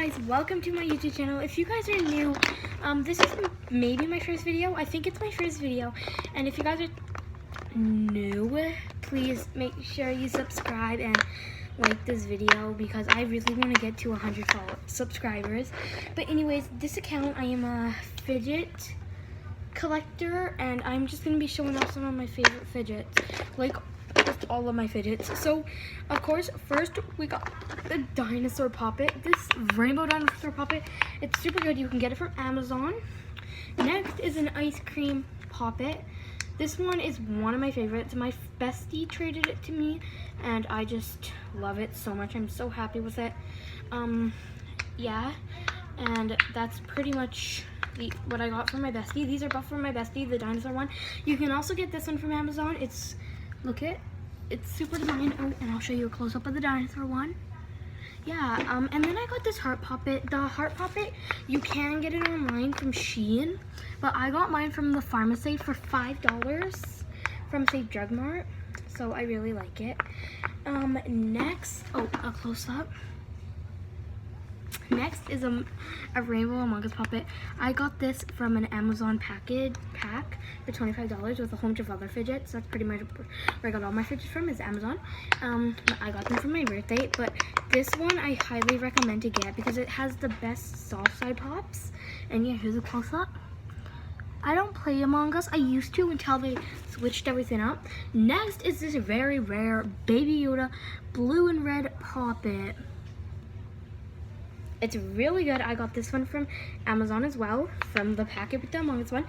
guys, welcome to my YouTube channel. If you guys are new, this is maybe my first video. I think it's my first video. And if you guys are new, please make sure you subscribe and like this video because I really want to get to 100 subscribers. But anyways, this account, I am a fidget collector and I'm just going to be showing off some of my favorite fidgets. Like just all of my fidgets. So of course, first we got the dinosaur puppet, this rainbow dinosaur puppet. It's super good. You can get it from Amazon. Next is an ice cream puppet. This one is one of my favorites. My bestie traded it to me and I just love it so much. I'm so happy with it. Yeah, and that's pretty much what I got from my bestie. These are both from my bestie, the dinosaur one. You can also get this one from Amazon. It's super design. Oh, and I'll show you a close-up of the dinosaur one. Yeah, and then I got this heart puppet. The heart puppet, you can get it online from Shein, but I got mine from the pharmacy for $5 from Safe Drug Mart, so I really like it. Next, oh, a close-up. Next is a Rainbow Among Us puppet. I got this from an Amazon pack for $25 with a whole bunch of other fidgets. That's pretty much where I got all my fidgets from, is Amazon. I got them for my birthday, but this one I highly recommend to get because it has the best soft side pops. And yeah, here's a close-up. I don't play Among Us. I used to until they switched everything up. Next is this very rare Baby Yoda blue and red puppet. It's really good. I got this one from Amazon as well, from the packet with the Among Us one.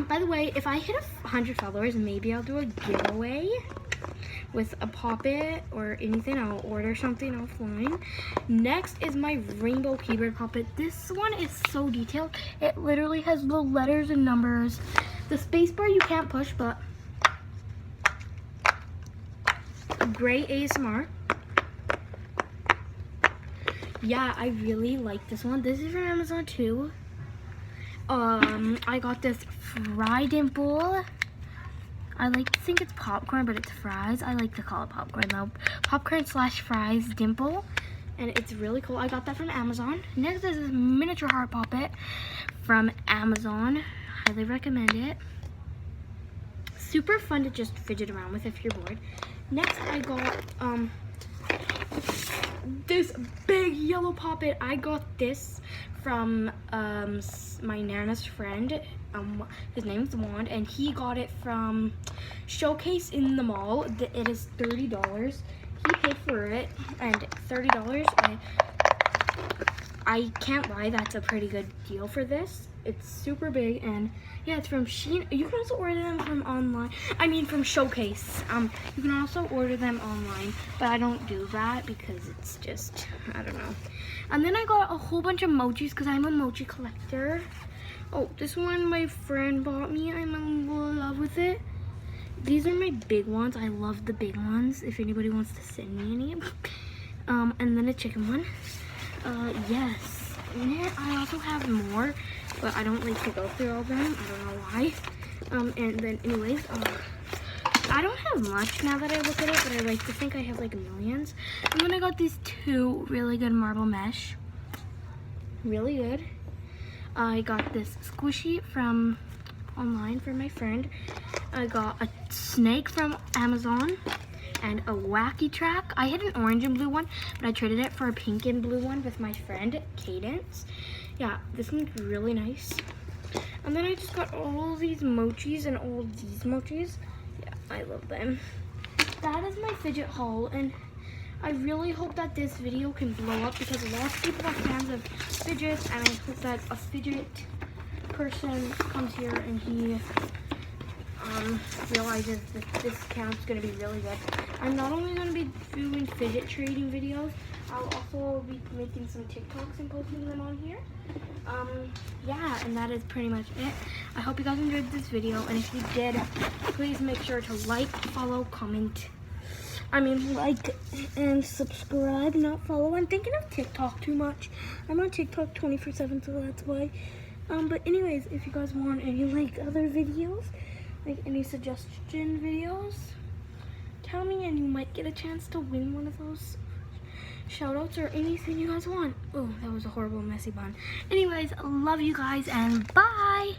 By the way, if I hit 100 followers, maybe I'll do a giveaway with a puppet or anything. I'll order something offline. Next is my rainbow keyboard puppet. This one is so detailed. It literally has the letters and numbers. The space bar you can't push, but great ASMR. Yeah, I really like this one. This is from Amazon too. I got this fry dimple. I like to think it's popcorn, but it's fries. I like to call it popcorn though. Popcorn / fries dimple. And it's really cool. I got that from Amazon. Next is this miniature heart puppet from Amazon. Highly recommend it. Super fun to just fidget around with if you're bored. Next I got this big yellow puppet. I got this from my Nana's friend. His name's Wand, and he got it from Showcase in the mall. It is $30. He paid for it, and $30. I can't lie, that's a pretty good deal for this. It's super big, and yeah, it's from Shein. You can also order them from online. I mean, from Showcase. You can also order them online, but I don't do that because it's just, I don't know. And then I got a whole bunch of emojis because I'm a emoji collector. Oh, this one my friend bought me. I'm in love with it. These are my big ones. I love the big ones. If anybody wants to send me any. And then a chicken one. Yes. And then I also have more, but I don't like to go through all of them. I don't know why. And then anyways, I don't have much now that I look at it, but I like to think I have like millions. And then I got these two really good marble mesh. Really good. I got this squishy from online from my friend. I got a snake from Amazon and a wacky track. I had an orange and blue one, but I traded it for a pink and blue one with my friend Cadence. Yeah, this one's really nice. And then I just got all these mochis and all these mochis. Yeah, I love them. That is my fidget haul, and I really hope that this video can blow up because lots of people are fans of fidgets, and I hope that a fidget person comes here and he realizes that this account's going to be really good. I'm not only going to be doing fidget trading videos, I'll also be making some TikToks and posting them on here. Yeah, and that is pretty much it. I hope you guys enjoyed this video, and if you did, please make sure to like, follow, comment. Like and subscribe, not follow. I'm thinking of TikTok too much. I'm on TikTok 24/7, so that's why. But anyways, if you guys want any like other videos, like any suggestion videos, tell me and you might get a chance to win one of those. shout outs or anything you guys want. Oh, that was a horrible messy bun. Anyways, love you guys and bye.